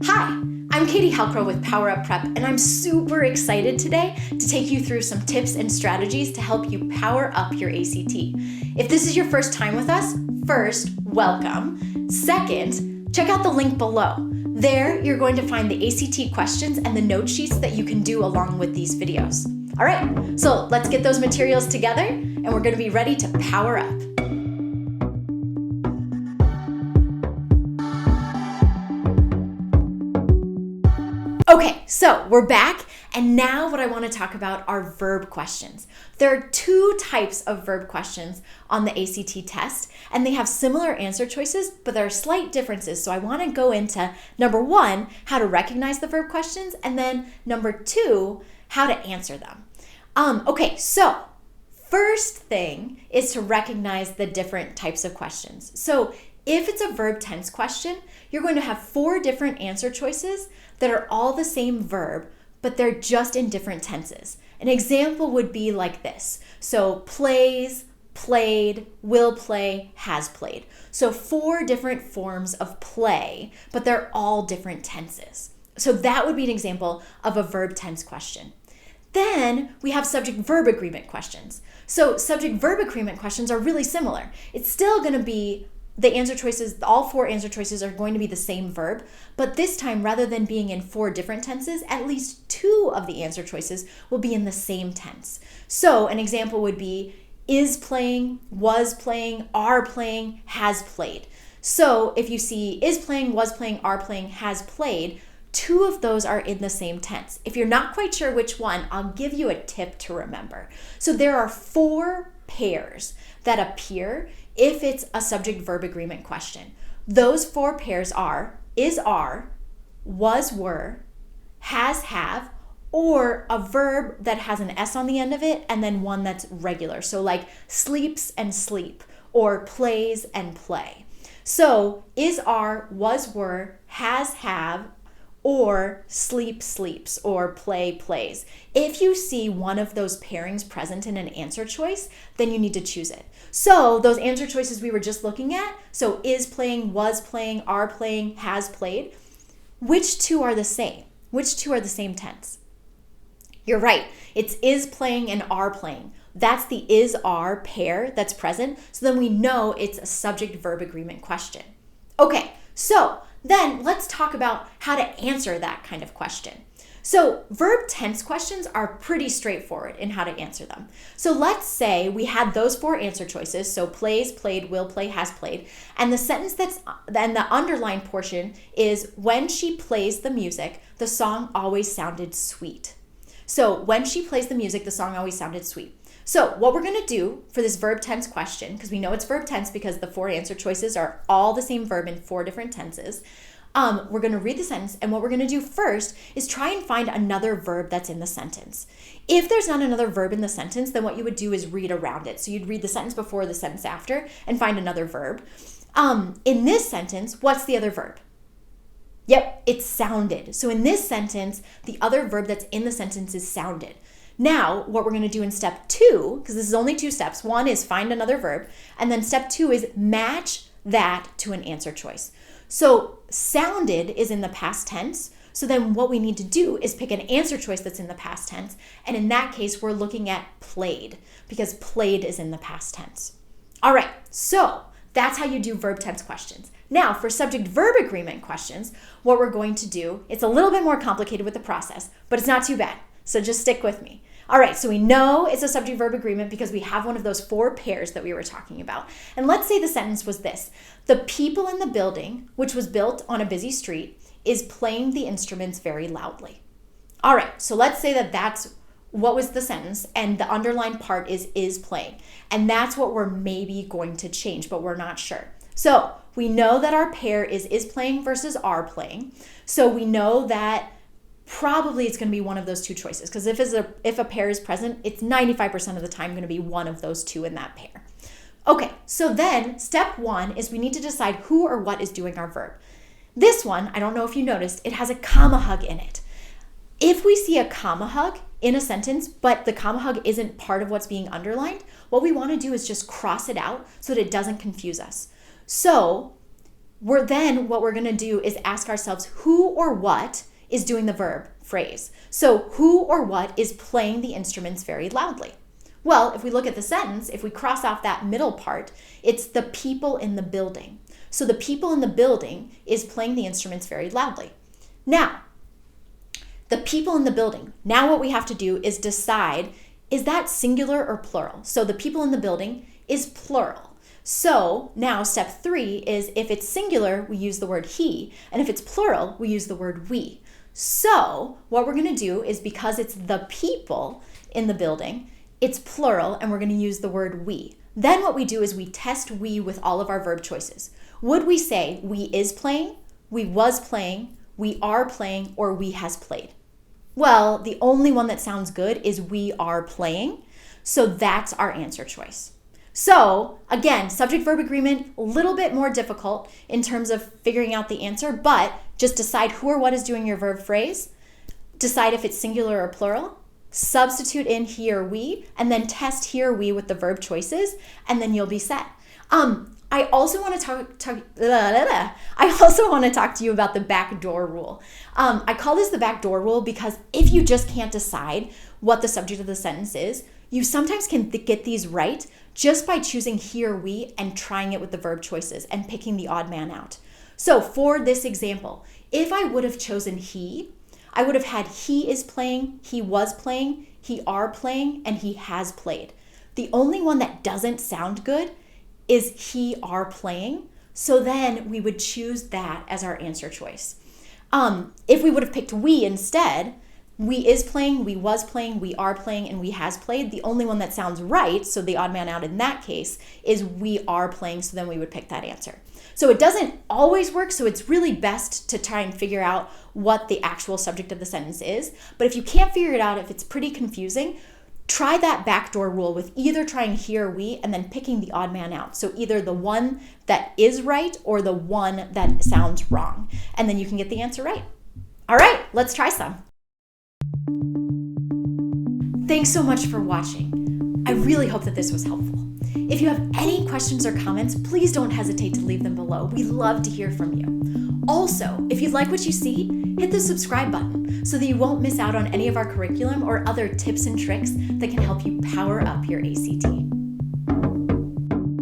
Hi, I'm Katie Halcrow with Power Up Prep, and I'm super excited today to take you through some tips and strategies to help you power up your ACT. If this is your first time with us, first, welcome. Second, check out the link below. There, you're going to find the ACT questions and the note sheets that you can do along with these videos. All right, so let's get those materials together, and we're going to be ready to power up. Okay, so we're back, and now what I want to talk about are verb questions. There are two types of verb questions on the ACT test, and they have similar answer choices, but there are slight differences. So I want to go into number one, how to recognize the verb questions, and then number two, how to answer them. Okay, so first thing is to recognize the different types of questions. So if it's a verb tense question, you're going to have 4 different answer choices that are all the same verb, but they're just in different tenses. An example would be like this. So plays, played, will play, has played. So 4 different forms of play, but they're all different tenses. So that would be an example of a verb tense question. Then we have subject-verb agreement questions. So subject-verb agreement questions are really similar. It's still going to be the answer choices, all 4 answer choices are going to be the same verb, but this time, rather than being in 4 different tenses, at least 2 of the answer choices will be in the same tense. So an example would be is playing, was playing, are playing, has played. So if you see is playing, was playing, are playing, has played, 2 of those are in the same tense. If you're not quite sure which one, I'll give you a tip to remember. So there are 4 pairs that appear if it's a subject-verb agreement question. Those 4 pairs are is are, was were, has have, or a verb that has an S on the end of it and then one that's regular. So like sleeps and sleep, or plays and play. So is are, was were, has have, or sleep sleeps, or play plays. If you see one of those pairings present in an answer choice, then you need to choose it. So those answer choices we were just looking at, so is playing, was playing, are playing, has played, which 2 are the same? Which 2 are the same tense? You're right, it's is playing and are playing. That's the is-are pair that's present, so then we know it's a subject-verb agreement question. Okay, so then let's talk about how to answer that kind of question. So verb tense questions are pretty straightforward in how to answer them. So let's say we had those 4 answer choices, so plays, played, will play, has played, and the sentence then the underlined portion is when she plays the music, the song always sounded sweet. So when she plays the music, the song always sounded sweet. So what we're going to do for this verb tense question, because we know it's verb tense because the 4 answer choices are all the same verb in 4 different tenses, we're going to read the sentence, and what we're going to do first is try and find another verb that's in the sentence. If there's not another verb in the sentence, then what you would do is read around it. So you'd read the sentence before, the sentence after, and find another verb. In this sentence, what's the other verb? Yep, it's sounded. So in this sentence, the other verb that's in the sentence is sounded. Now, what we're going to do in step 2, because this is only 2 steps, 1 is find another verb, and then step 2 is match that to an answer choice. So sounded is in the past tense, so then what we need to do is pick an answer choice that's in the past tense, and in that case, we're looking at played, because played is in the past tense. All right, so that's how you do verb tense questions. Now, for subject-verb agreement questions, what we're going to do, it's a little bit more complicated with the process, but it's not too bad, so just stick with me. All right, so we know it's a subject-verb agreement because we have one of those 4 pairs that we were talking about. And let's say the sentence was this: the people in the building, which was built on a busy street, is playing the instruments very loudly. All right, so let's say that that's what was the sentence, and the underlined part is playing. And that's what we're maybe going to change, but we're not sure. So we know that our pair is playing versus are playing. So we know that probably it's going to be one of those 2 choices, because if a pair is present, it's 95% of the time going to be one of those 2 in that pair. Okay, so then step 1 is we need to decide who or what is doing our verb. This one, I don't know if you noticed, it has a comma hug in it. If we see a comma hug in a sentence, but the comma hug isn't part of what's being underlined, what we want to do is just cross it out so that it doesn't confuse us. So What we're gonna do is ask ourselves who or what is doing the verb phrase. So who or what is playing the instruments very loudly? Well, if we look at the sentence, if we cross off that middle part, it's the people in the building. So the people in the building is playing the instruments very loudly. Now, the people in the building. Now what we have to do is decide, is that singular or plural? So the people in the building is plural. So now step 3 is if it's singular, we use the word he, and if it's plural, we use the word we. So what we're gonna do is because it's the people in the building, it's plural, and we're gonna use the word we. Then what we do is we test we with all of our verb choices. Would we say we is playing, we was playing, we are playing, or we has played? Well, the only one that sounds good is we are playing. So that's our answer choice. So again, subject-verb agreement, a little bit more difficult in terms of figuring out the answer, but just decide who or what is doing your verb phrase, decide if it's singular or plural, substitute in he or we, and then test he or we with the verb choices, and then you'll be set. I also want to talk to you about the backdoor rule. I call this the backdoor rule because if you just can't decide what the subject of the sentence is, you sometimes can get these right just by choosing he or we and trying it with the verb choices and picking the odd man out. So for this example, if I would have chosen he, I would have had he is playing, he was playing, he are playing, and he has played. The only one that doesn't sound good is he are playing. So then we would choose that as our answer choice. If we would have picked we instead, we is playing, we was playing, we are playing, and we has played. The only one that sounds right, so the odd man out in that case, is we are playing, so then we would pick that answer. So it doesn't always work, so it's really best to try and figure out what the actual subject of the sentence is. But if you can't figure it out, if it's pretty confusing, try that backdoor rule with either trying he or we and then picking the odd man out. So either the one that is right or the one that sounds wrong. And then you can get the answer right. All right, let's try some. Thanks so much for watching. I really hope that this was helpful. If you have any questions or comments, please don't hesitate to leave them below. We love to hear from you. Also, if you like what you see, hit the subscribe button so that you won't miss out on any of our curriculum or other tips and tricks that can help you power up your ACT.